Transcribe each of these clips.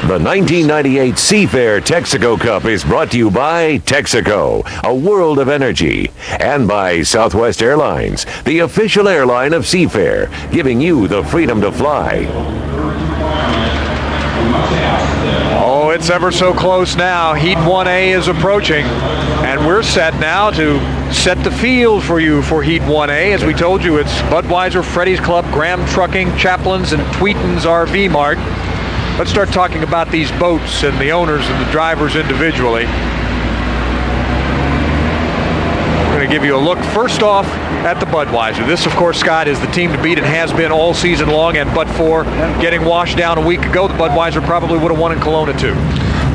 The 1998 Seafair Texaco Cup is brought to you by Texaco, a world of energy, and by Southwest Airlines, the official airline of Seafair, giving you the freedom to fly. Oh, it's ever so close now. Heat 1A is approaching, and we're set now to set the field for you for Heat 1A. As we told you, it's Budweiser, Freddy's Club, Graham Trucking, Chaplin's, and Tweeton's RV Mart. Let's start talking about these boats and the owners and the drivers individually. We're going to give you a look first off at the Budweiser. This, of course, Scott, is the team to beat and has been all season long, and but for getting washed down a week ago, the Budweiser probably would have won in Kelowna too.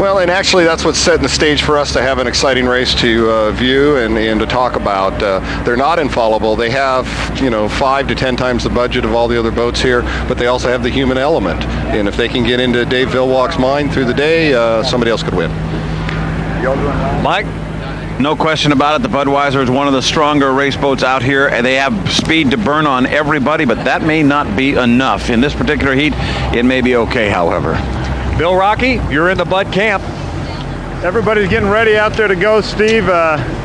Well, and actually that's what's setting the stage for us to have an exciting race to view and to talk about. They're not infallible. They have, 5 to 10 times the budget of all the other boats here, but they also have the human element. And if they can get into Dave Villwalk's mind through the day, somebody else could win. Mike? No question about it. The Budweiser is one of the stronger race boats out here, and they have speed to burn on everybody, but that may not be enough. In this particular heat, it may be okay, however. Bill Rocky, you're in the Bud camp. Everybody's getting ready out there to go, Steve.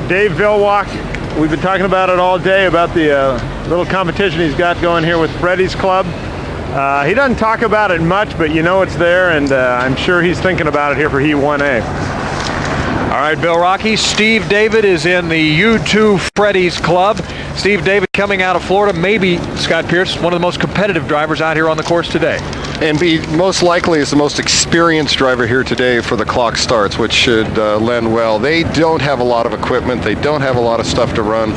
Dave Villwalk, we've been talking about it all day, about the little competition he's got going here with Freddy's Club. He doesn't talk about it much, but you know it's there, and I'm sure he's thinking about it here for Heat 1A. All right, Bill Rocky. Steve David is in the U2 Freddy's Club. Steve David coming out of Florida, maybe, Scott Pierce, one of the most competitive drivers out here on the course today. And most likely is the most experienced driver here today for the clock starts, which should lend well. They don't have a lot of equipment. They don't have a lot of stuff to run.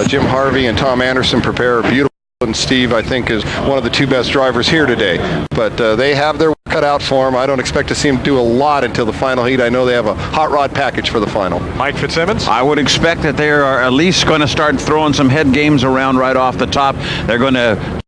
Jim Harvey and Tom Anderson prepare a beautiful, and Steve, I think, is one of the two best drivers here today. But they have their work cut out for them. I don't expect to see them do a lot until the final heat. I know they have a hot rod package for the final. Mike Fitzsimmons? I would expect that they are at least going to start throwing some head games around right off the top. They're going to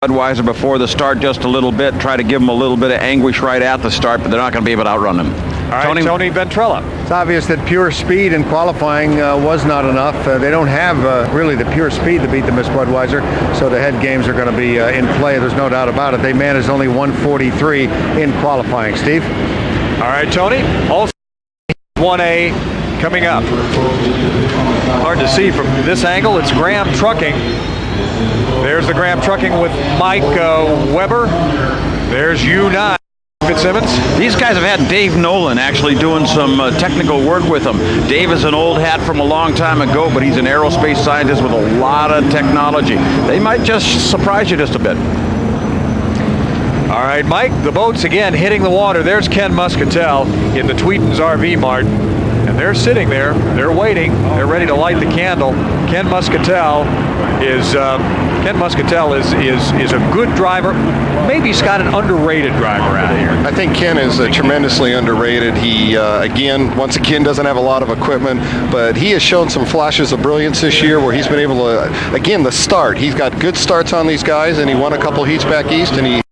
Budweiser before the start just a little bit, try to give them a little bit of anguish right at the start, but they're not going to be able to outrun them. All right, Tony Ventrella. It's obvious that pure speed in qualifying was not enough. They don't have really the pure speed to beat the Miss Budweiser, so the head games are going to be in play. There's no doubt about it. They managed only 143 in qualifying. Steve? All right, Tony. Also 1A coming up. Hard to see from this angle. It's Graham Trucking. There's the Graham Trucking with Mike Weber. There's U9. Fitzsimmons. These guys have had Dave Nolan actually doing some technical work with them. Dave is an old hat from a long time ago, but he's an aerospace scientist with a lot of technology. They might just surprise you just a bit. All right, Mike, the boats again hitting the water. There's Ken Muscatel in the Tweeton's RV Mart. And they're sitting there, they're waiting, they're ready to light the candle. Ken Muscatel is a good driver. Maybe he's got an underrated driver out here. I think Ken is tremendously underrated. He, once again, doesn't have a lot of equipment, but he has shown some flashes of brilliance this year where he's been able to, again, the start. He's got good starts on these guys, and he won a couple heats back east, and he...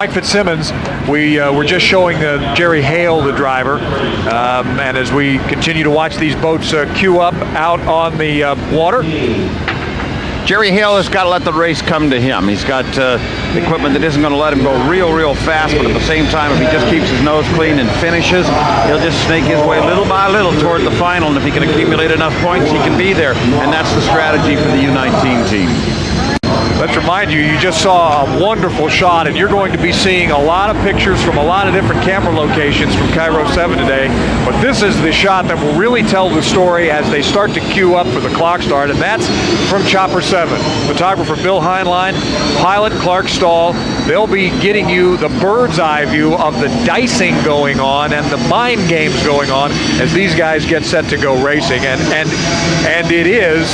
Mike Fitzsimmons, we were just showing Jerry Hale, the driver, and as we continue to watch these boats queue up out on the water. Jerry Hale has got to let the race come to him. He's got equipment that isn't going to let him go real fast, but at the same time, if he just keeps his nose clean and finishes, he'll just snake his way little by little toward the final, and if he can accumulate enough points, he can be there, and that's the strategy for the U19 team. Let's remind you, you just saw a wonderful shot, and you're going to be seeing a lot of pictures from a lot of different camera locations from Kiro 7 today. But this is the shot that will really tell the story as they start to queue up for the clock start, and that's from Chopper 7. Photographer Bill Heinlein, pilot Clark Stahl. They'll be getting you the bird's eye view of the dicing going on and the mind games going on as these guys get set to go racing. And it is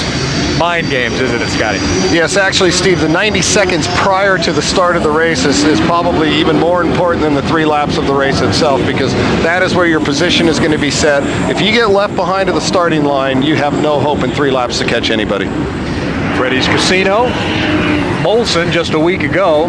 mind games, isn't it, Scotty? Yes, actually, Steve, the 90 seconds prior to the start of the race is probably even more important than the 3 laps of the race itself, because that is where your position is going to be set. If you get left behind to the starting line, you have no hope in 3 laps to catch anybody. Freddy's Casino, Molson just a week ago,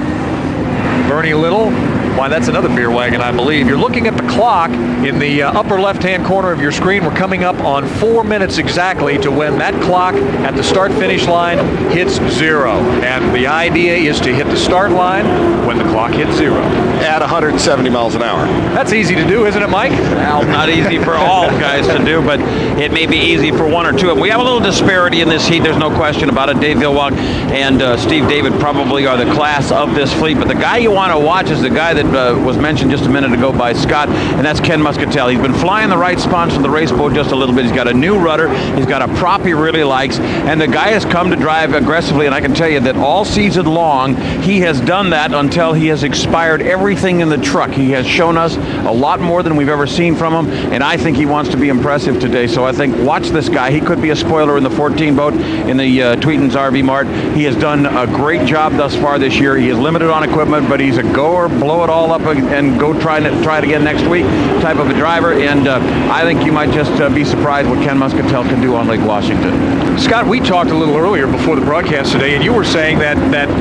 Bernie Little. Why, that's another beer wagon, I believe. You're looking at the clock in the upper left-hand corner of your screen. We're coming up on 4 minutes exactly to when that clock at the start-finish line hits 0. And the idea is to hit the start line when the clock hits 0. at 170 miles an hour. That's easy to do, isn't it, Mike? Well, not easy for all guys to do, but it may be easy for one or two of them. We have a little disparity in this heat. There's no question about it. Dave Villwock and Steve David probably are the class of this fleet, but the guy you want to watch is the guy that was mentioned just a minute ago by Scott, and that's Ken Muscatel. He's been flying the right spots from the race boat just a little bit. He's got a new rudder. He's got a prop he really likes, and the guy has come to drive aggressively, and I can tell you that all season long he has done that until he has expired everything in the truck. He has shown us a lot more than we've ever seen from him, and I think he wants to be impressive today. So I think watch this guy. He could be a spoiler in the 14 boat in the Tweetins RV Mart. He has done a great job thus far this year. He is limited on equipment, but he's a go or blow it all up and go try it again next week type of a driver, and I think you might just be surprised what Ken Muscatel can do on Lake Washington. Scott, we talked a little earlier before the broadcast today, and you were saying that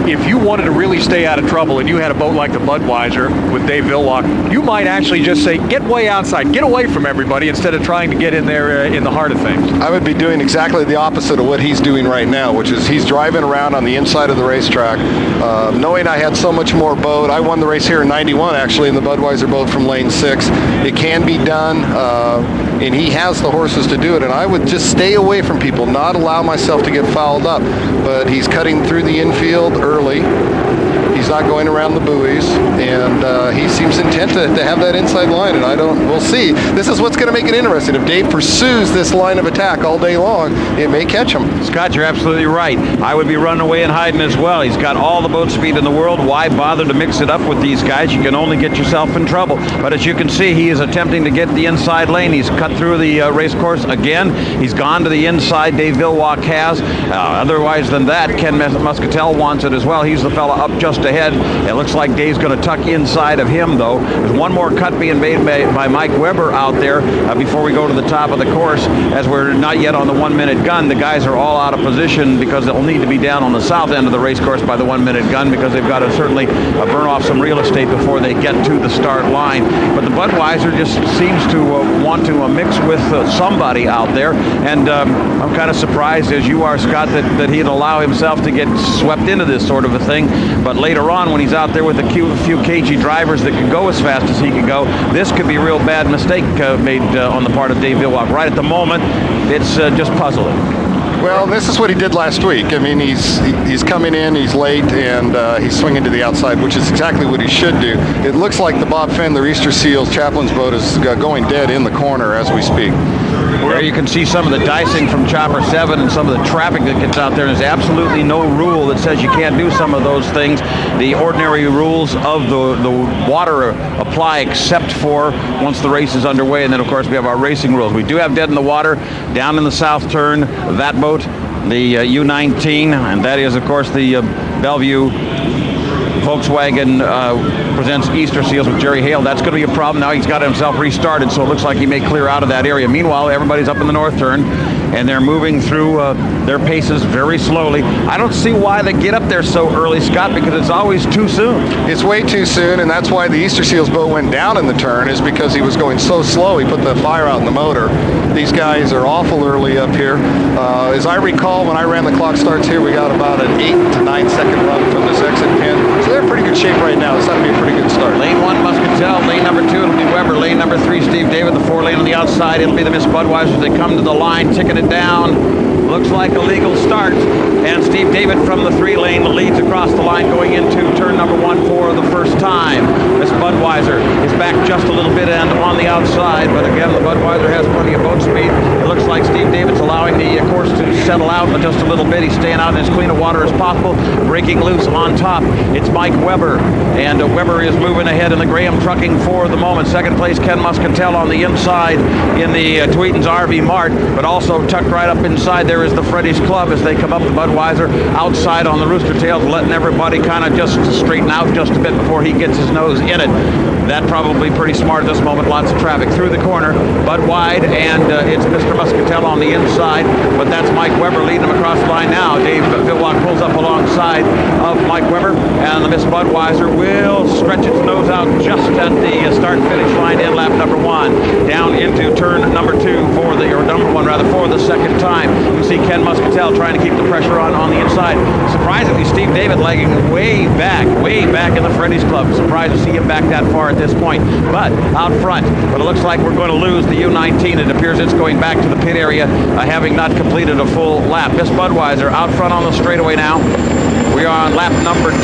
if you wanted to really stay out of trouble and you had a boat like the Budweiser with Dave Villwock, you might actually just say, get way outside, get away from everybody instead of trying to get in there in the heart of things. I would be doing exactly the opposite of what he's doing right now, which is he's driving around on the inside of the racetrack, knowing I had so much more boat. I won the race here in 91, actually, in the Budweiser boat from lane 6. It can be done, and he has the horses to do it, and I would just stay away from people, not allow myself to get fouled up. But he's cutting through the infield early. He's not going around the buoys, and he seems intent to have that inside line, and we'll see. This is what's going to make it interesting. If Dave pursues this line of attack all day long, it may catch him. Scott, you're absolutely right. I would be running away and hiding as well. He's got all the boat speed in the world. Why bother to mix it up with these guys? You can only get yourself in trouble. But as you can see, he is attempting to get the inside lane. He's cut through the race course again. He's gone to the inside. Dave Villwock has. Otherwise than that, Ken Muscatel wants it as well. He's the fella up just ahead. It looks like Dave's going to tuck inside of him, though. There's one more cut being made by Mike Weber out there before we go to the top of the course, as we're not yet on the 1 minute gun. The guys are all out of position because they'll need to be down on the south end of the race course by the 1 minute gun, because they've got to certainly burn off some real estate before they get to the start line. But the Budweiser just seems to want to mix with somebody out there, and I'm kind of surprised, as you are, Scott, that he'd allow himself to get swept into this sort of a thing. But later on, when he's out there with a few cagey drivers that can go as fast as he can go, this could be a real bad mistake made on the part of Dave Villwock. Right at the moment, it's just puzzling. Well, this is what he did last week. I mean, he's coming in, he's late, and he's swinging to the outside, which is exactly what he should do. It looks like the Bob Fendler Easter Seals Chaplin's boat is going dead in the corner as we speak. Where you can see some of the dicing from Chopper 7 and some of the traffic that gets out there. There's absolutely no rule that says you can't do some of those things. The ordinary rules of the water apply, except for once the race is underway. And then, of course, we have our racing rules. We do have dead in the water down in the south turn. That boat, the U-19, and that is, of course, the Bellevue Volkswagen presents Easter Seals with Jerry Hale. That's going to be a problem. Now he's got himself restarted, so it looks like he may clear out of that area. Meanwhile, everybody's up in the north turn, and they're moving through their paces very slowly. I don't see why they get up there so early, Scott, because it's always too soon. It's way too soon, and that's why the Easter Seals boat went down in the turn, is because he was going so slow. He put the fire out in the motor. These guys are awful early up here. As I recall, when I ran the clock starts here, we got about an 8 to 9 second run from this exit pin. So they're in pretty good shape right now. This ought to be a pretty good start. Lane 1, Muscatel. Lane number 2, it'll be Weber. Lane number 3, Steve David. The 4 lane on the outside, it'll be the Miss Budweiser. They come to the line, ticking it down. Looks like a legal start. And Steve David from the 3 lane leads across the line going into turn number 1 for the first time. Miss Budweiser is back just a little bit and on the outside, but again, the Budweiser has plenty of boat speed. It looks like Steve David's allowing the course to settle out just a little bit. He's staying out in as clean a water as possible, breaking loose on top. It's Mike Weber, and Weber is moving ahead in the Graham Trucking for the moment. Second place, Ken Muscatel on the inside in the Tweetins RV Mart, but also tucked right up inside there is the Freddy's Club as they come up the Budweiser outside on the Rooster Tails, letting everybody kind of just straighten out just a bit before he gets his nose in it. That probably probably pretty smart at this moment. Lots of traffic through the corner, but wide, and it's Mr. Muscatel on the inside, but that's Mike Weber leading him across the line now. Dave Villwock pulls up alongside of Mike Weber, and the Miss Budweiser will stretch its nose out just at the start-finish line in lap number 1, down into turn number 2 for the, or number 1 rather, for the second time. You see Ken Muscatel trying to keep the pressure on the inside. Surprisingly, Steve David lagging way back in the Freddy's Club. Surprised to see him back that far at this point, but out front. But it looks like we're going to lose the U19. It appears it's going back to the pit area, having not completed a full lap. Miss Budweiser out front on the straightaway now. We are on lap number 2,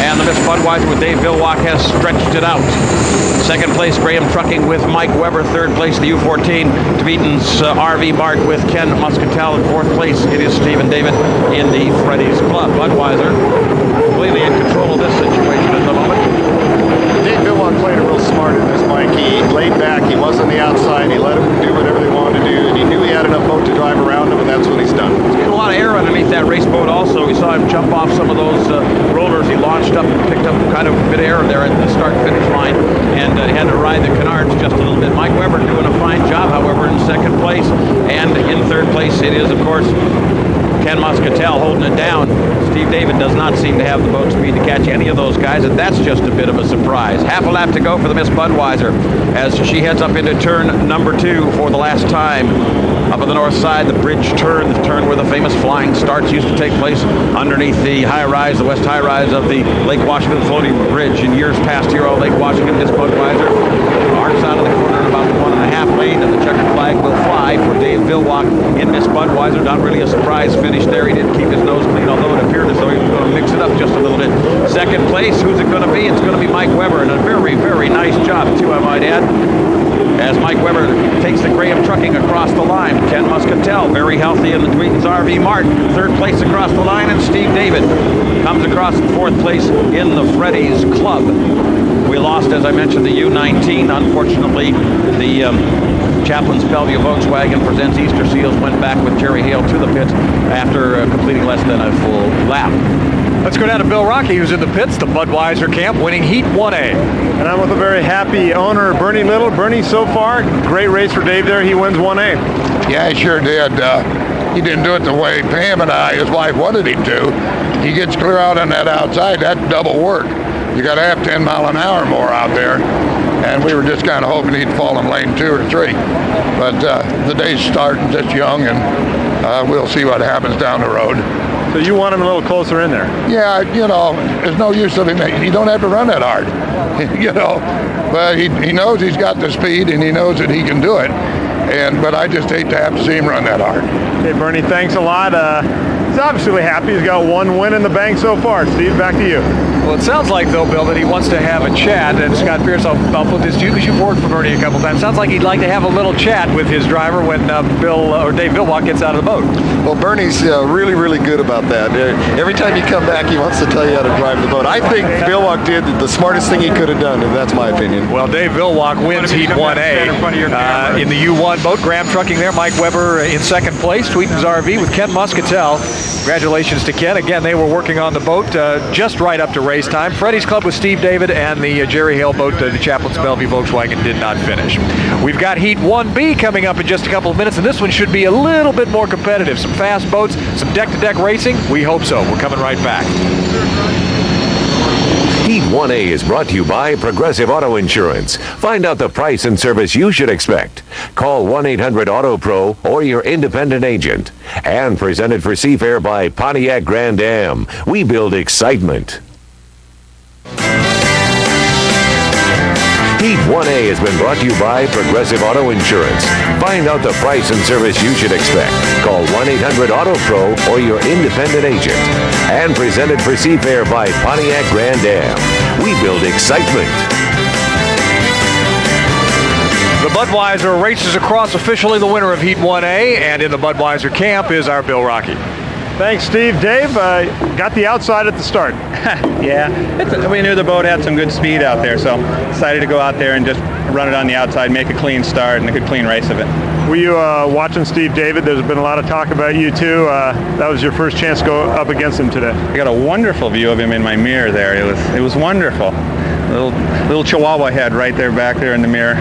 and the Miss Budweiser with Dave Villwock has stretched it out. Second place, Graham Trucking with Mike Weber. Third place, the U14, Tveton's RV Mart with Ken Muscatel. In fourth place, it is Stephen David in the Freddy's Club. Budweiser completely in control of this situation at the moment. Dave Villwock played it real smart in this, Mike. He laid back. He was on the outside. He let them do whatever they wanted to do, and he knew he had enough boat to drive around him, and that's what he's done. He's getting a lot of air underneath that race boat also. We saw him jump off some of those rollers. He launched up and picked up kind of a bit of air there at the start-finish line, and had to ride the canards just a little bit. Mike Weber doing a fine job, however, in second place, and in third place it is, of course, Ken Muscatel holding it down. Steve David does not seem to have the boat speed to catch any of those guys, and that's just a bit of a surprise. Half a lap to go for the Miss Budweiser as she heads up into turn number 2 for the last time. Up on the north side, the bridge turn, the turn where the famous flying starts used to take place underneath the high-rise, the west high-rise of the Lake Washington floating bridge. In years past here on Lake Washington, Miss Budweiser arcs out of the corner in about 1.5 lane, and the checkered flag will fly for Dave Villwock in Miss Budweiser. Not really a surprise finish there. He didn't keep his nose clean, although it appeared as though he was going to mix it up just a little bit. Second place, who's it going to be? It's going to be Mike Weber, and a very, very nice job, too, I might add, as Mike Weber takes the Graham Trucking across the line. Ken Muscatel, very healthy in the Tveton's RV Mart, third place across the line, and Steve David comes across in fourth place in the Freddy's Club. We lost, as I mentioned, the U19. Unfortunately, the Chaplin's Bellevue Volkswagen presents Easter Seals went back with Jerry Hale to the pits after completing less than a full lap. Let's go down to Bill Rocky, who's in the pits, the Budweiser camp, winning Heat 1A. And I'm with a very happy owner, Bernie Little. Bernie, so far, great race for Dave there. He wins 1A. Yeah, he sure did. He didn't do it the way Pam and I, his wife, wanted him to. He gets clear out on that outside. That's double work. You got to have 10 mile an hour more out there. And we were just kind of hoping he'd fall in lane 2 or 3. But the day's starting just young, and we'll see what happens down the road. So you want him a little closer in there? Yeah, you know, there's no use of him. He don't have to run that hard, you know. But he knows he's got the speed, and he knows that he can do it. But I just hate to have to see him run that hard. Okay, Bernie, thanks a lot. He's obviously happy. He's got 1 win in the bank so far. Steve, back to you. Well, it sounds like, though, Bill, that he wants to have a chat. And Scott Pierce, I'll put this to you because you've worked for Bernie a couple times. Sounds like he'd like to have a little chat with his driver when Dave Villwock gets out of the boat. Well, Bernie's really, really good about that. Every time you come back, he wants to tell you how to drive the boat. I think Villwock did the smartest thing he could have done, and that's my opinion. Well, Dave Villwock wins Heat 1A in the U1 boat. Graham Trucking there. Mike Weber in second place. Tveton's RV with Ken Muscatel. Congratulations to Ken. Again, they were working on the boat just right up to race time. Freddy's Club with Steve David and the Jerry Hale boat, the Chaplin's Bellevue Volkswagen, did not finish. We've got Heat 1B coming up in just a couple of minutes, and this one should be a little bit more competitive. Some fast boats, some deck-to-deck racing. We hope so. We're coming right back. Heat 1A is brought to you by Progressive Auto Insurance. Find out the price and service you should expect. Call 1-800-AUTO-PRO or your independent agent. And presented for Seafair by Pontiac Grand Am. We build excitement. Heat 1A has been brought to you by Progressive Auto Insurance. Find out the price and service you should expect. Call 1-800-AUTO-PRO or your independent agent. And presented for Seafair by Pontiac Grand Am. We build excitement. The Budweiser races across, officially the winner of Heat 1A, and in the Budweiser camp is our Bill Rocky. Thanks, Steve. Dave, got the outside at the start. Yeah, we knew the boat had some good speed out there, so decided to go out there and just run it on the outside, make a clean start, and a good clean race of it. Were you watching Steve David? There's been a lot of talk about you, too. That was your first chance to go up against him today. I got a wonderful view of him in my mirror there. It was wonderful. little Chihuahua head right there back there in the mirror.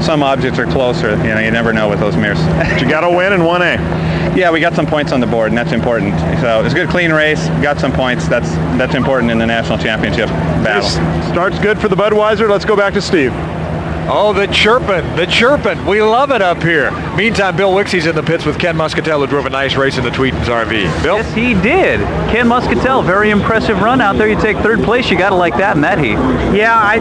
Some objects are closer. You know, you never know with those mirrors. You got to win in 1A. Yeah, we got some points on the board, and that's important. So it's a good, clean race. Got some points. That's important in the national championship battle. Starts good for the Budweiser. Let's go back to Steve. Oh, the chirping. We love it up here. Meantime, Bill Wixie's in the pits with Ken Muscatel, who drove a nice race in the Tweetins RV. Bill? Yes, he did. Ken Muscatel, very impressive run out there. You take third place, you got to like that in that heat. Yeah, I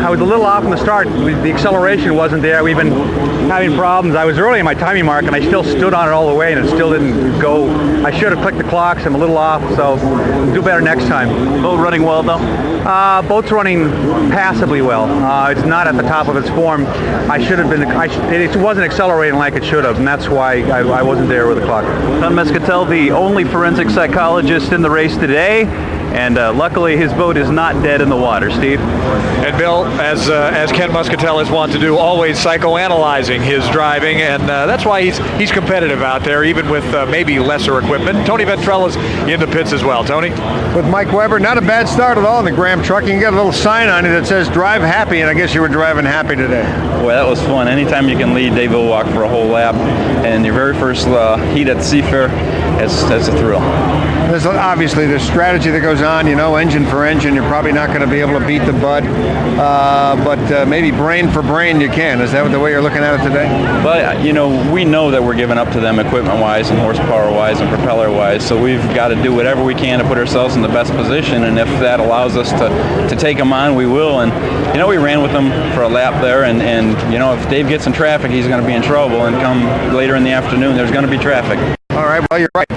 was a little off in the start. The acceleration wasn't there. We've been having problems. I was early in my timing mark, and I still stood on it all the way, and it still didn't go. I should have clicked the clocks. I'm a little off, so do better next time. Boat running well, though? Boat's running passably well. It's not at the top of its form. I should have been. It wasn't accelerating like it should have, and that's why I wasn't there with the clock. Ken Muscatel, the only forensic psychologist in the race today, and luckily his boat is not dead in the water. Steve? And Bill, as Ken Muscatel is wont to do, always psychoanalyzing his driving, and that's why he's competitive out there, even with maybe lesser equipment. Tony Ventrella's in the pits as well. Tony? With Mike Weber, not a bad start at all in the Graham truck. You can get a little sign on it that says "Drive Happy," and I guess you were driving happy today. Boy, that was fun. Anytime you can lead Dave Villwalk for a whole lap, and your very first heat at Seafair, that's a thrill. There's obviously there's strategy that goes on, engine for engine. You're probably not going to be able to beat the Bud, but maybe brain for brain you can. Is that the way you're looking at it today? But, we know that we're giving up to them equipment-wise and horsepower-wise and propeller-wise, so we've got to do whatever we can to put ourselves in the best position, and if that allows us to take them on, we will. And, we ran with them for a lap there, and if Dave gets in traffic, he's going to be in trouble, and come later in the afternoon, there's going to be traffic. All right, well, you're right.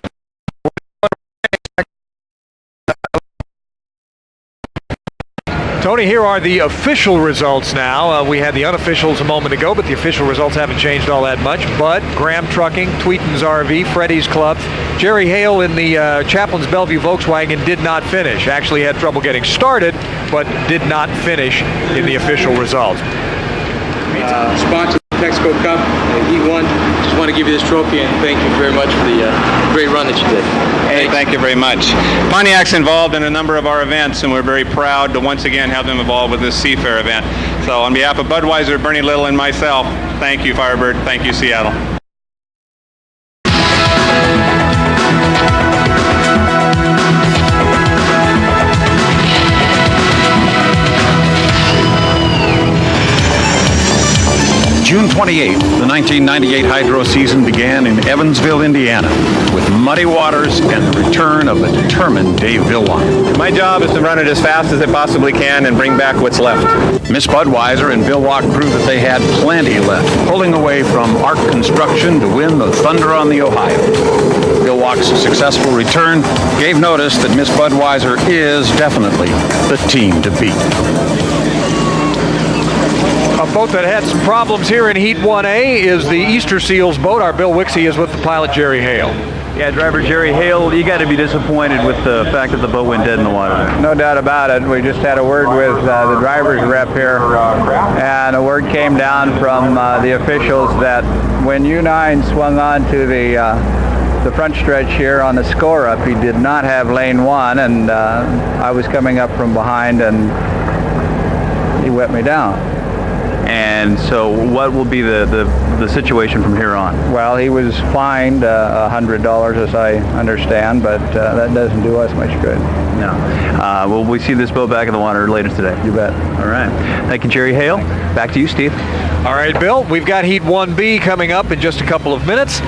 Tony, here are the official results now. We had the unofficials a moment ago, but the official results haven't changed all that much. Bud, Graham Trucking, Tweetins RV, Freddy's Club. Jerry Hale in the Chaplin's Bellevue Volkswagen did not finish. Actually had trouble getting started, but did not finish in the official results. Sponsor the Texaco Cup, Heat 1. Just want to give you this trophy and thank you very much for the great run that you did. Hey, thank you very much. Pontiac's involved in a number of our events, and we're very proud to once again have them involved with this Seafair event. So on behalf of Budweiser, Bernie Little, and myself, thank you, Firebird. Thank you, Seattle. June 28th, the 1998 hydro season began in Evansville, Indiana, with muddy waters and the return of the determined Dave Villwalk. My job is to run it as fast as it possibly can and bring back what's left. Miss Budweiser and Villwalk proved that they had plenty left, pulling away from Arc Construction to win the Thunder on the Ohio. Villwalk's successful return gave notice that Miss Budweiser is definitely the team to beat. A boat that had some problems here in Heat 1A is the Easter Seals boat. Our Bill Wixie is with the pilot, Jerry Hale. Yeah, driver Jerry Hale, you got to be disappointed with the fact that the boat went dead in the water. No doubt about it. We just had a word with the driver's rep here, and a word came down from the officials that when U9 swung on to the front stretch here on the score up, he did not have lane 1, and I was coming up from behind, and he wet me down. And so what will be the situation from here on? Well, he was fined $100 as I understand, but that doesn't do us much good. No. Will we see this boat back in the water later today? You bet. All right. Thank you, Jerry Hale. Back to you, Steve. All right, Bill, we've got Heat 1B coming up in just a couple of minutes.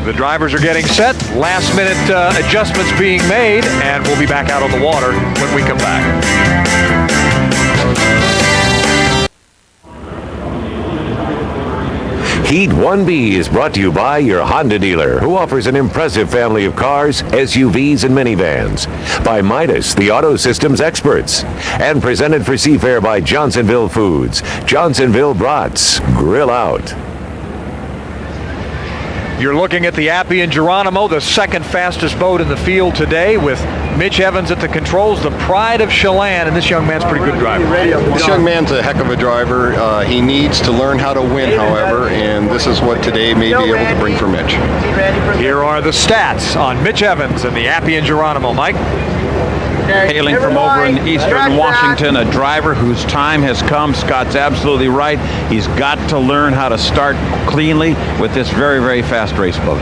The drivers are getting set, last minute adjustments being made, and we'll be back out on the water when we come back. Heat 1B is brought to you by your Honda dealer, who offers an impressive family of cars, SUVs, and minivans. By Midas, the auto systems experts. And presented for Seafair by Johnsonville Foods. Johnsonville Brats. Grill out. You're looking at the Appy and Geronimo, the second fastest boat in the field today, with Mitch Evans at the controls, the pride of Chelan, and this young man's a pretty good driver. This young man's a heck of a driver. He needs to learn how to win, however, and this is what today may be able to bring for Mitch. Here are the stats on Mitch Evans and the Appy and Geronimo. Mike? hailing from over in eastern Washington, a driver whose time has come. Scott's absolutely right. He's got to learn how to start cleanly with this very, very fast race boat.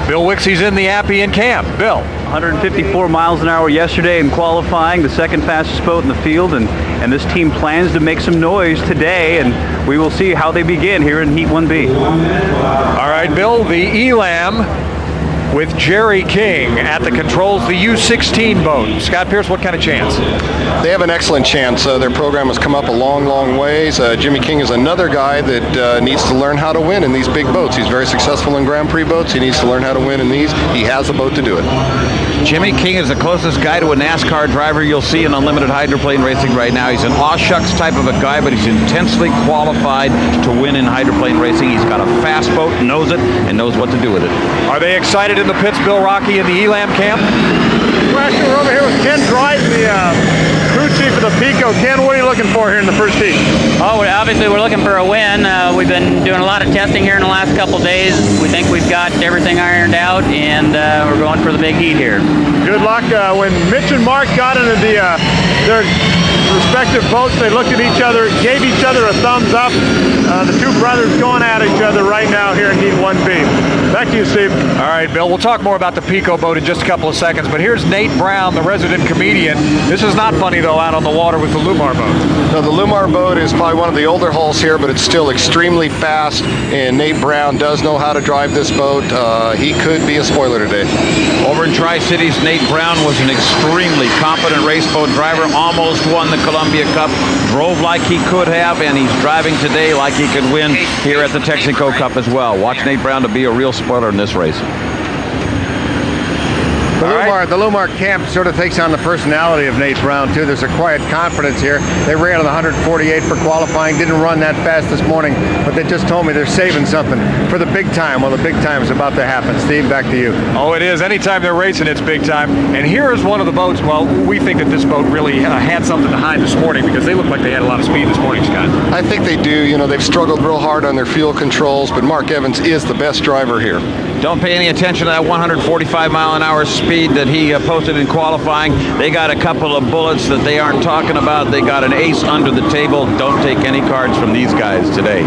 Bill Wixie's in the Appian camp. Bill. 154 miles an hour yesterday in qualifying, the second fastest boat in the field, and this team plans to make some noise today, and we will see how they begin here in Heat 1B. All right, Bill, the Elam with Jerry King at the controls, the U-16 boat. Scott Pierce, what kind of chance? They have an excellent chance. Their program has come up a long, long ways. Jimmy King is another guy that needs to learn how to win in these big boats. He's very successful in Grand Prix boats. He needs to learn how to win in these. He has a boat to do it. Jimmy King is the closest guy to a NASCAR driver you'll see in unlimited hydroplane racing right now. He's an aw-shucks type of a guy, but he's intensely qualified to win in hydroplane racing. He's got a fast boat, knows it, and knows what to do with it. Are they excited in the pits, Bill Rocky, in the Elam camp? Well, we're over here with Ken Dryden, the crew chief of the Pico. Ken, what are you looking for here in the first heat? Oh, obviously we're looking for a win. We've been doing a lot of testing here in the last couple days. We think we've got everything ironed out, and we're going for the big heat here. Good luck. When Mitch and Mark got into their respective boats, they looked at each other, gave each other a thumbs up. The two brothers going at each other right now here in Heat 1B. Back to you, Steve. All right, Bill, we'll talk more about the Pico boat in just a couple of seconds, but here's Nate Brown, the resident comedian. This is not funny, though, out on the water with the Lumar boat. No, the Lumar boat is probably one of the older hulls here, but it's still extremely fast, and Nate Brown does know how to drive this boat. He could be a spoiler today. Over in Tri-Cities, Nate Brown was an extremely competent race boat driver, almost won the Columbia Cup, drove like he could have, and he's driving today like he could win here at the Texaco Cup as well. Watch Nate Brown to be a real spoiler in this race. The Lumar camp sort of takes on the personality of Nate Brown, too. There's a quiet confidence here. They ran on 148 for qualifying, didn't run that fast this morning, but they just told me they're saving something for the big time. Well, the big time is about to happen. Steve, back to you. Oh, it is. Anytime they're racing, it's big time. And here is one of the boats. Well, we think that this boat really had something to hide this morning because they look like they had a lot of speed this morning, Scott. I think they do. You know, they've struggled real hard on their fuel controls, but Mark Evans is the best driver here. Don't pay any attention to that 145 mile an hour speed that he posted in qualifying. They got a couple of bullets that they aren't talking about. They got an ace under the table. Don't take any cards from these guys today.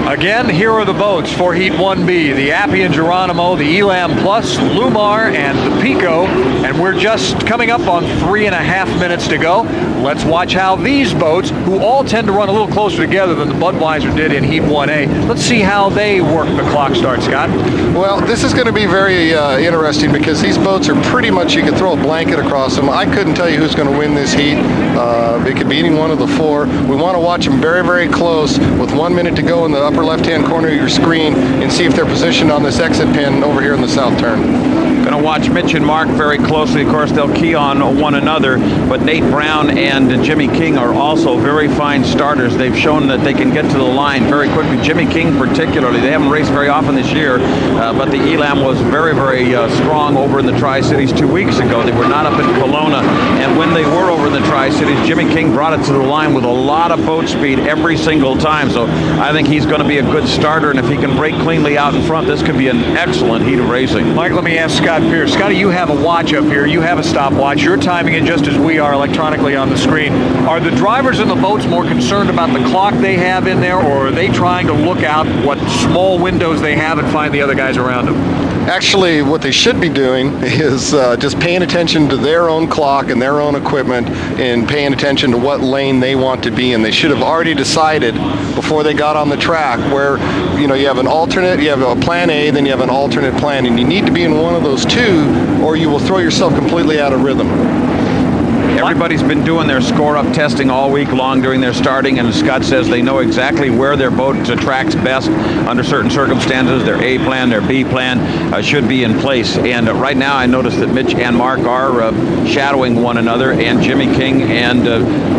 Again, here are the boats for Heat 1B. The Appian Geronimo, the Elam Plus, Lumar, and the Pico. And we're just coming up on 3.5 minutes to go. Let's watch how these boats, who all tend to run a little closer together than the Budweiser did in Heat 1A, let's see how they work the clock start, Scott. Well, this is going to be very interesting because these boats are pretty much, you could throw a blanket across them. I couldn't tell you who's going to win this heat. It could be any one of the four. We want to watch them very, very close with 1 minute to go in the upper left-hand corner of your screen and see if they're positioned on this exit pin over here in the south turn. Going to watch Mitch and Mark very closely. Of course, they'll key on one another, but Nate Brown and Jimmy King are also very fine starters. They've shown that they can get to the line very quickly. Jimmy King particularly. They haven't raced very often this year, but the Elam was very, very strong over in the Tri-Cities 2 weeks ago. They were not up in Kelowna, and when they were over in the Tri-Cities, Jimmy King brought it to the line with a lot of boat speed every single time, so I think he's going to be a good starter, and if he can break cleanly out in front, this could be an excellent heat of racing. Mike, let me ask Scott Pierce. Scotty, you have a watch up here. You have a stopwatch. You're timing it just as we are electronically on the screen. Are the drivers in the boats more concerned about the clock they have in there, or are they trying to look out what small windows they have and find the other guys around them? Actually, what they should be doing is just paying attention to their own clock and their own equipment and paying attention to what lane they want to be in. They should have already decided before they got on the track where, you know, you have an alternate, you have a plan A, then you have an alternate plan, and you need to be in one of those two or you will throw yourself completely out of rhythm. Everybody's been doing their score-up testing all week long during their starting, and Scott says they know exactly where their boat tracks best under certain circumstances. Their A plan, their B plan should be in place. And right now I noticed that Mitch and Mark are shadowing one another, and Jimmy King and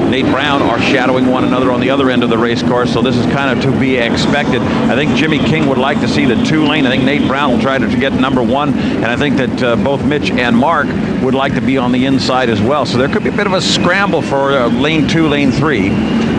Nate Brown are shadowing one another on the other end of the race course, so this is kind of to be expected. I think Jimmy King would like to see the two-lane. I think Nate Brown will try to get number one, and I think that both Mitch and Mark would like to be on the inside as well. So there could be a bit of a scramble for lane 2, lane 3.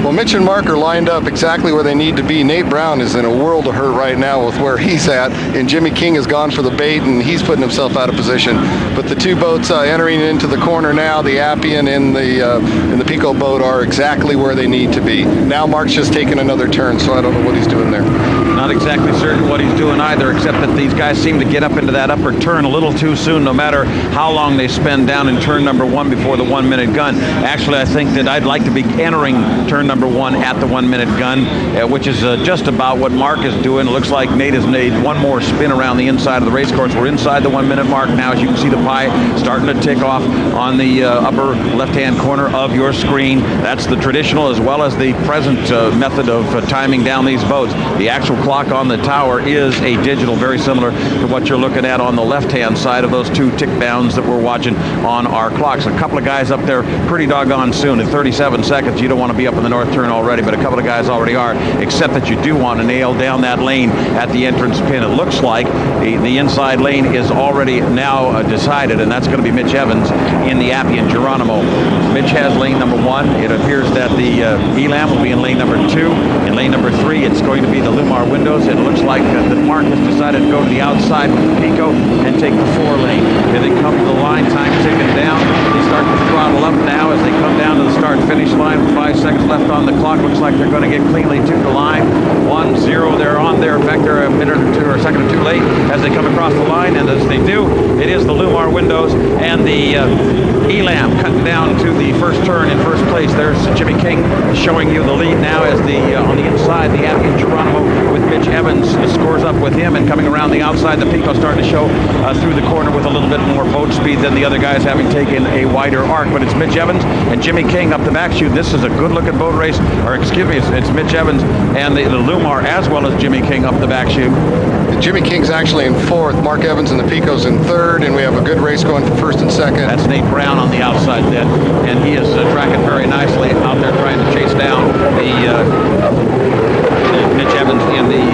Well, Mitch and Mark are lined up exactly where they need to be. Nate Brown is in a world of hurt right now with where he's at, and Jimmy King has gone for the bait, and he's putting himself out of position. But the two boats entering into the corner now, the Appian and the Pico boat, are exactly where they need to be. Now Mark's just taking another turn, so I don't know what he's doing there. Not exactly certain what he's doing either, except that these guys seem to get up into that upper turn a little too soon, no matter how long they spend down in turn number 1 before the 1 minute gun. Actually, I think that I'd like to be entering turn number 1 at the 1 minute gun, which is just about what Mark is doing. It looks like Nate has made one more spin around the inside of the race course. We're inside the 1 minute mark now. As you can see, the pie starting to tick off on the upper left-hand corner of your screen. That's the traditional as well as the present method of timing down these boats. The actual clock on the tower is a digital, very similar to what you're looking at on the left-hand side of those two tick downs that we're watching on our clocks. A couple of guys up there pretty doggone soon. In 37 seconds, you don't want to be up in the north turn already, but a couple of guys already are, except that you do want to nail down that lane at the entrance pin. It looks like the inside lane is already now decided, and that's going to be Mitch Evans in the Appian Geronimo. Mitch has lane number 1. It appears that the Elam will be in lane number 2. In lane number 3, it's going to be the Lumar Windows. It looks like that Mark has decided to go to the outside with the Pico and take the 4 lane. Here they come to the line, time ticking down. They start to throttle up now as they come down to the start-finish line with 5 seconds left on the clock. Looks like they're going to get cleanly to the line. 1-0, they're on there. In fact, they're a minute or 2 or a second or 2 late as they come across the line, and as they do, it is the Lumar Windows and the Elam cutting down to the first turn in first place. There's Jimmy King showing you the lead now as the on the inside, the Appian Geronimo with Mitch Evans scores up with him, and coming around the outside, the Pico starting to show through the corner with a little bit more boat speed than the other guys, having taken a wider arc. But it's Mitch Evans and Jimmy King up the back chute. This is a good-looking boat race, or excuse me, it's Mitch Evans and the Lumar as well as Jimmy King up the back chute. Jimmy King's actually in 4th, Mark Evans and the Pico's in 3rd, and we have a good race going for 1st and 2nd. That's Nate Brown on the outside then, and he is tracking very nicely out there trying to chase down the Mitch Evans in the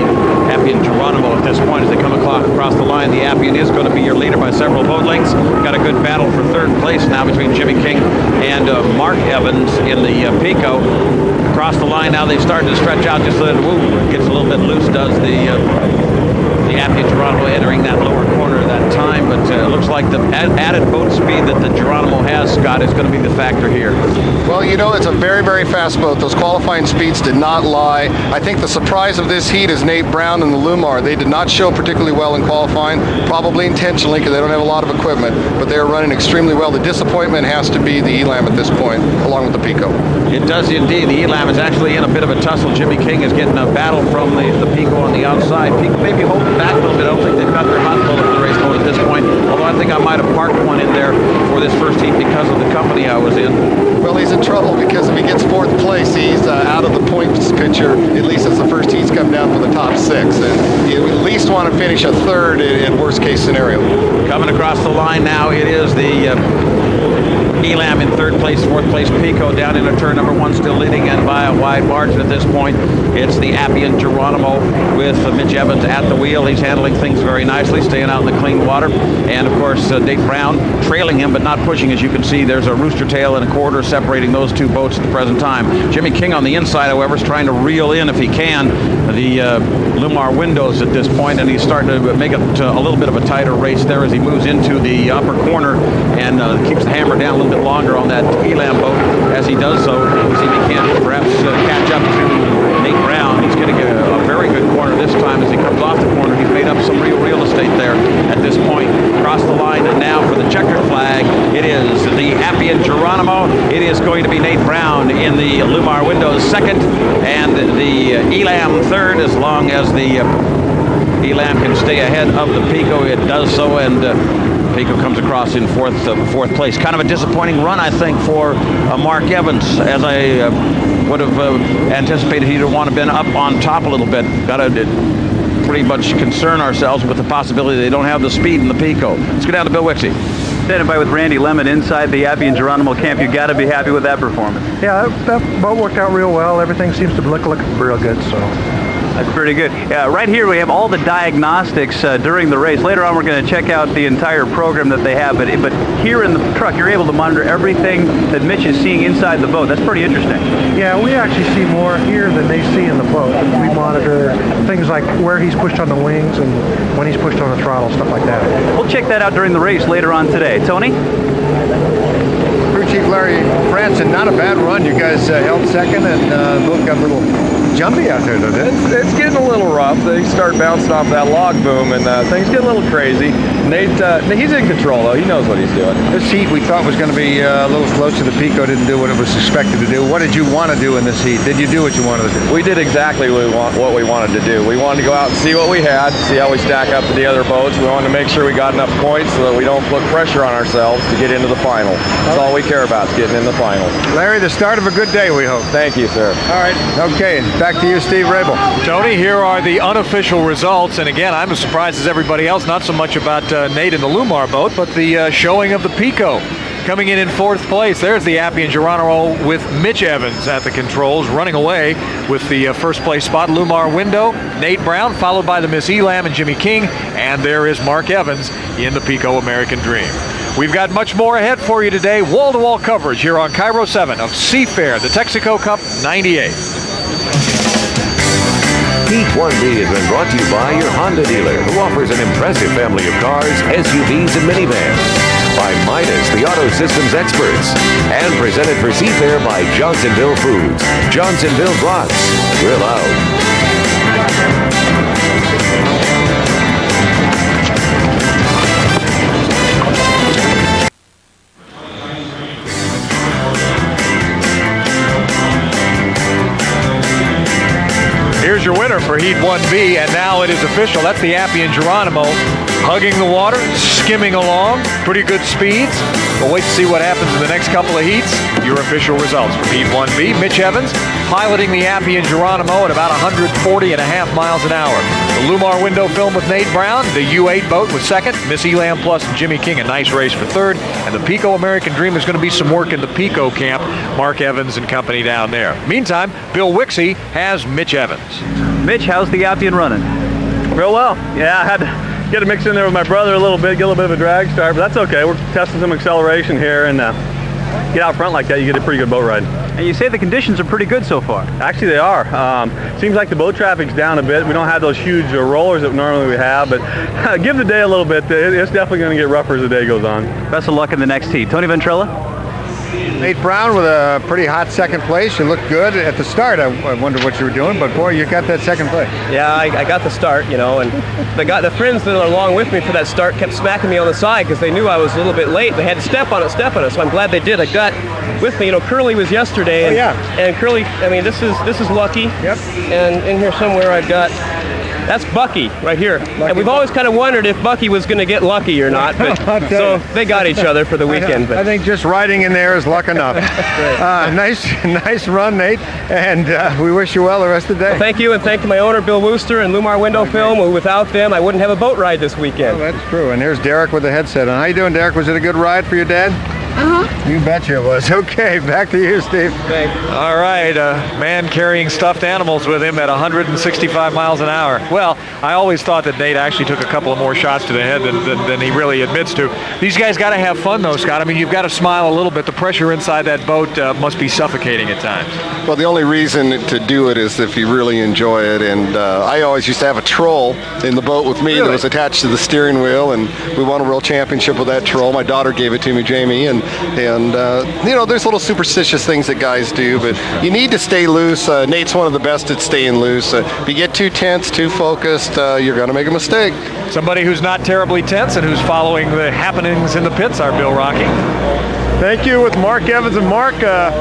Appian Geronimo at this point as they come across the line. The Appian is going to be your leader by several boat lengths. Got a good battle for 3rd place now between Jimmy King and Mark Evans in the Pico. Across the line now, they've started to stretch out just a little. Woo, gets a little bit loose, does the Appian Geronimo entering that lower corner at that time, but it looks like the added boat speed that the Geronimo has, Scott, is going to be the factor here. Well, you know, it's a very, very fast boat. Those qualifying speeds did not lie. I think the surprise of this heat is Nate Brown and the Lumar. They did not show particularly well in qualifying, probably intentionally because they don't have a lot of equipment, but they are running extremely well. The disappointment has to be the Elam at this point, along with the Pico. It does indeed. The Elam is actually in a bit of a tussle. Jimmy King is getting a battle from the Pico on the outside. Pico may be holding back a little bit. I don't think they've got their hot bullet in the race mode at this point, although I think I might have parked one in there for this first heat because of the company I was in. Well, he's in trouble because if he gets 4th place, he's out of the points picture, at least as the first heats come down from the top 6. And you at least want to finish a 3rd in worst case scenario. Coming across the line now, it is the Elam in 3rd place, 4th place Pico down into turn number 1, still leading and by a wide margin at this point. It's the Appian Geronimo with Mitch Evans at the wheel. He's handling things very nicely, staying out in the clean water. And of course, Nate Brown trailing him but not pushing. As you can see, there's a rooster tail and a quarter separating those two boats at the present time. Jimmy King on the inside, however, is trying to reel in, if he can, the Lumar Windows at this point, and he's starting to make it a little bit of a tighter race there as he moves into the upper corner and keeps the hammer down a little bit longer on that Elam boat. As he does so, see if he can perhaps catch up to Nate Brown. He's getting a very good corner this time as he comes off the corner. He's made up some real estate there at this point. Across the line, and now for the checkered flag, it is the Appian Geronimo. It is going to be Nate Brown in the Lumar Windows 2nd, and the Elam 3rd, as long as the Elam can stay ahead of the Pico. It does so, and Pico comes across in fourth place. Kind of a disappointing run, I think, for Mark Evans, as I would have anticipated he'd want to have been up on top a little bit. Got to pretty much concern ourselves with the possibility they don't have the speed in the Pico. Let's go down to Bill Wixie. Standing by with Randy Lemon inside the Appian Geronimo camp. You got to be happy with that performance. Yeah, that boat worked out real well. Everything seems to look real good, so That's pretty good. Right here we have all the diagnostics during the race. Later on we're going to check out the entire program that they have, but here in the truck you're able to monitor everything that Mitch is seeing inside the boat. That's pretty interesting. Yeah, we actually see more here than they see in the boat. We monitor things like where he's pushed on the wings and when he's pushed on the throttle, stuff like that. We'll check that out during the race later on today. Tony? Crew Chief Larry Franson, not a bad run. You guys held second and both got a little jumpy out there, doesn't it? It's getting a little rough. They start bouncing off that log boom, and things get a little crazy. Nate, he's in control, though. He knows what he's doing. This heat we thought was going to be a little close to the Pico. Didn't do what it was expected to do. What did you want to do in this heat? Did you do what you wanted to do? We did exactly what we wanted to do. We wanted to go out and see what we had, see how we stack up to the other boats. We wanted to make sure we got enough points so that we don't put pressure on ourselves to get into the final. That's all we care about, is getting in the final. Larry, the start of a good day, we hope. Thank you, sir. All right. Okay, back to you, Steve Rabel. Tony, here are the unofficial results. And again, I'm as surprised as everybody else, not so much about Nate in the Lumar boat, but the showing of the Pico. Coming in fourth place, there's the Appy and Geronimo with Mitch Evans at the controls, running away with the first place spot. Lumar Window, Nate Brown, followed by the Miss Elam and Jimmy King. And there is Mark Evans in the Pico American Dream. We've got much more ahead for you today. Wall-to-wall coverage here on Kiro 7 of Seafair, the Texaco Cup 98. Heat 1B has been brought to you by your Honda dealer, who offers an impressive family of cars, SUVs, and minivans. By Midas, the auto systems experts. And presented for Seafair by Johnsonville Foods. Johnsonville Brats. Grill out. Here's your winner for Heat 1B, and now it is official. That's the Appy and Geronimo hugging the water, skimming along, pretty good speeds. We'll wait to see what happens in the next couple of heats. Your official results from Heat 1B. Mitch Evans piloting the Appy and Geronimo at about 140.5 miles an hour. The Lumar window film with Nate Brown. The U8 boat was second. Miss Elam plus Jimmy King, a nice race for third. And the Pico American Dream is going to be some work in the Pico camp. Mark Evans and company down there. Meantime, Bill Wixie has Mitch Evans. Mitch, how's the Appian running? Real well. Yeah, I had to get a mix in there with my brother a little bit, get a little bit of a drag start, but that's okay. We're testing some acceleration here, and get out front like that, you get a pretty good boat ride. And you say the conditions are pretty good so far. Actually, they are. Seems like the boat traffic's down a bit. We don't have those huge rollers that normally we have, but give the day a little bit. It's definitely going to get rougher as the day goes on. Best of luck in the next heat. Tony Ventrella? Nate Brown with a pretty hot second place. You looked good at the start. I wonder what you were doing, but boy, you got that second place. Yeah, I got the start, you know, and the friends that are along with me for that start kept smacking me on the side because they knew I was a little bit late. They had to step on it, so I'm glad they did. I got with me, you know, Curly was yesterday, and, and Curly, I mean, this is Lucky. Yep. And in here somewhere I've got, that's Bucky right here. And we've always kind of wondered if Bucky was going to get lucky or not, but so they got each other for the weekend. But I think just riding in there is luck enough. Nice run, Nate, and we wish you well the rest of the day. Well, thank you, and thank you my owner, Bill Wooster, and Lumar Window Film. Without them, I wouldn't have a boat ride this weekend. Well, that's true. And here's Derek with the headset on. How you doing, Derek? Was it a good ride for your dad? You betcha it was. Okay, back to you, Steve. Thanks. All right, a man carrying stuffed animals with him at 165 miles an hour. Well, I always thought that Nate actually took a couple of more shots to the head than he really admits to. These guys got to have fun, though, Scott. I mean, you've got to smile a little bit. The pressure inside that boat must be suffocating at times. Well, the only reason to do it is if you really enjoy it. And I always used to have a troll in the boat with me that was attached to the steering wheel, and we won a world championship with that troll. My daughter gave it to me, Jamie, and you know, there's little superstitious things that guys do, but you need to stay loose. Nate's one of the best at staying loose. If you get too tense, too focused, you're going to make a mistake. Somebody who's not terribly tense and who's following the happenings in the pits are Bill Rocky. Thank you with Mark Evans. And Mark,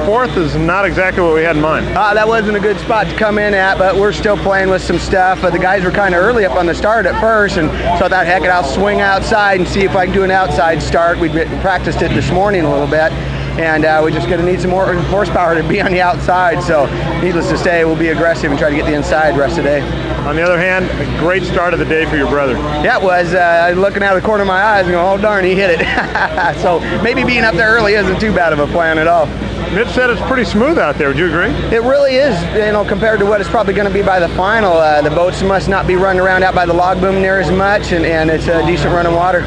fourth is not exactly what we had in mind. That wasn't a good spot to come in at, but we're still playing with some stuff. The guys were kind of early up on the start at first, and so I thought, heck it, I'll swing outside and see if I can do an outside start. We practiced it this morning a little bit, and we're just going to need some more horsepower to be on the outside. So needless to say, we'll be aggressive and try to get the inside the rest of the day. On the other hand, a great start of the day for your brother. Yeah, it was. Looking out of the corner of my eyes and going, oh darn, he hit it. So maybe being up there early isn't too bad of a plan at all. Mitch said it's pretty smooth out there. Would you agree? It really is, compared to what it's probably going to be by the final. The boats must not be running around out by the log boom near as much, and it's a decent run of water.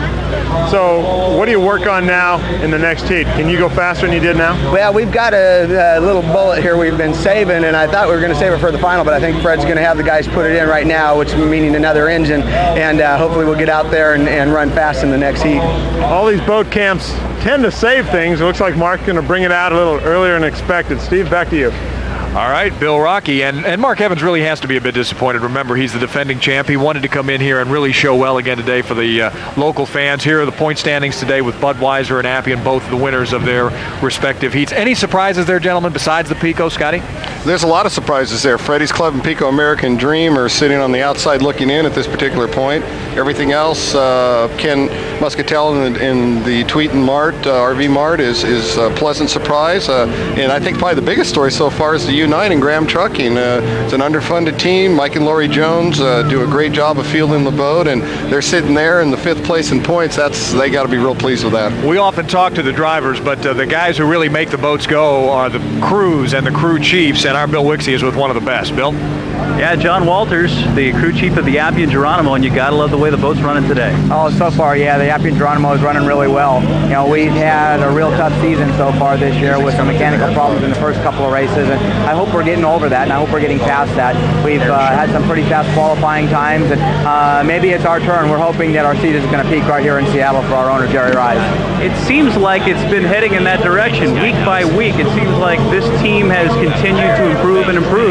So what do you work on now in the next heat? Can you go faster than you did now? Well, we've got a little bullet here we've been saving, and I thought we were going to save it for the final, but I think Fred's going to have the guys put it in right now, which meaning another engine, and hopefully we'll get out there and run fast in the next heat. All these boat camps tend to save things. It looks like Mark's going to bring it out a little earlier than expected. Steve, back to you. All right, Bill Rocky, and Mark Evans really has to be a bit disappointed. Remember, he's the defending champ. He wanted to come in here and really show well again today for the local fans. Here are the point standings today with Budweiser and Appian, both the winners of their respective heats. Any surprises there, gentlemen, besides the Pico, Scotty? There's a lot of surprises there. Freddie's Club and Pico American Dream are sitting on the outside looking in at this particular point. Everything else, Ken Muscatel in the Tweeton Mart, RV Mart, is a pleasant surprise. And I think probably the biggest story so far is the U9 and Graham Trucking. It's an underfunded team. Mike and Lori Jones do a great job of fielding the boat, and they're sitting there in the 5th place in points. They got to be real pleased with that. We often talk to the drivers, but the guys who really make the boats go are the crews and the crew chiefs, and our Bill Wixie is with one of the best. Bill? Yeah, John Walters, the crew chief of the Appian Geronimo, and you got to love the way the boat's running today. Oh, so far, yeah, the Appian Geronimo is running really well. We've had a real tough season so far this year with some mechanical problems in the first couple of races, and I hope we're getting over that, and I hope we're getting past that. We've had some pretty fast qualifying times, and maybe it's our turn. We're hoping that our season is going to peak right here in Seattle for our owner, Jerry Rise. It seems like it's been heading in that direction week by week. It seems like this team has continued to improve,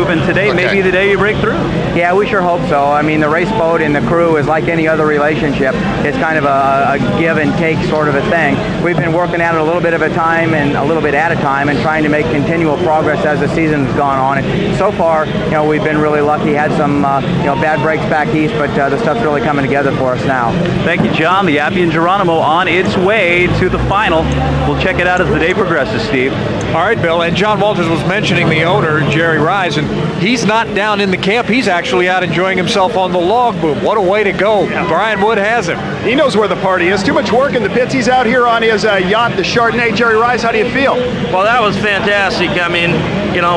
and today may be the day you break through. Yeah, we sure hope so. I mean, the race boat and the crew is like any other relationship. It's kind of a give and take sort of a thing. We've been working at it a little bit of a time and a little bit at a time and trying to make continual progress as the season's gone on. And so far, we've been really lucky. Had some, bad breaks back east, but the stuff's really coming together for us now. Thank you, John. The Appian Geronimo on its way to the final. We'll check it out as the day progresses, Steve. All right, Bill. And John Walters was mentioning the owner, Jerry Rise, and he's not down in the camp. He's actually out enjoying himself on the log boom. What a way to go. Yeah. Brian Wood has him. He knows where the party is. Too much work in the pits. He's out here on his yacht, the Chardonnay. Jerry Rise, how do you feel? Well, that was fantastic. I mean,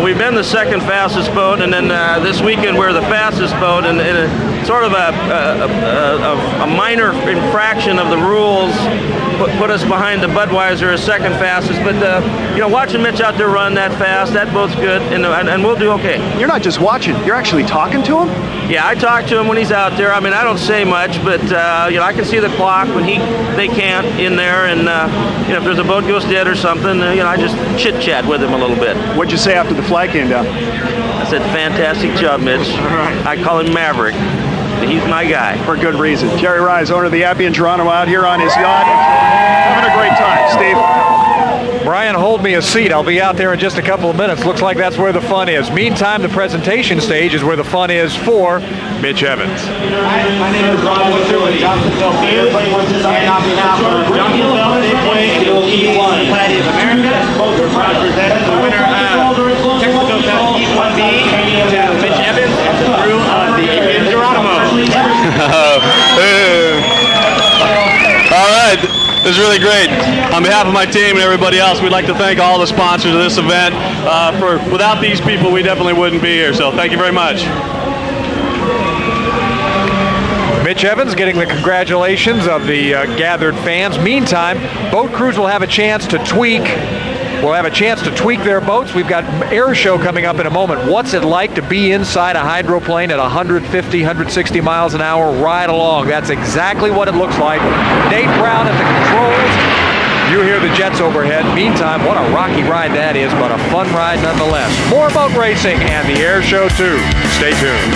we've been the second fastest boat, and then this weekend we're the fastest boat, and sort of a minor infraction of the rules put us behind the Budweiser as second fastest. But watching Mitch out there run that fast, that boat's good, and we'll do okay. You're not just watching; you're actually talking to him. Yeah, I talk to him when he's out there. I mean, I don't say much, but I can see the clock when they can't in there, and if there's a boat goes dead or something, I just chit chat with him a little bit. What'd you say after the flag came down? I said, "Fantastic job, Mitch." All right. I call him Maverick. He's my guy. For good reason. Jerry Rise, owner of the Appian Geronimo, out here on his yacht, having a great time. Steve? Brian, hold me a seat. I'll be out there in just a couple of minutes. Looks like that's where the fun is. Meantime, the presentation stage is where the fun is for Mitch Evans. My name is Ron Woodrow with Johnsonville Theater, and on behalf of Johnsonville Safeway, E1, Planet of America, represents the winner of Texaco Cup E1B to Mitch Evans and the crew of the Appian Geronimo. All right. This is really great. On behalf of my team and everybody else, we'd like to thank all the sponsors of this event. Without these people, we definitely wouldn't be here. So thank you very much. Mitch Evans getting the congratulations of the gathered fans. Meantime, boat crews will have a chance to tweak. We'll have a chance to tweak their boats. We've got air show coming up in a moment. What's it like to be inside a hydroplane at 150, 160 miles an hour right along? That's exactly what it looks like. Nate Brown at the controls. You hear the jets overhead. Meantime, what a rocky ride that is, but a fun ride nonetheless. More boat racing and the air show too. Stay tuned.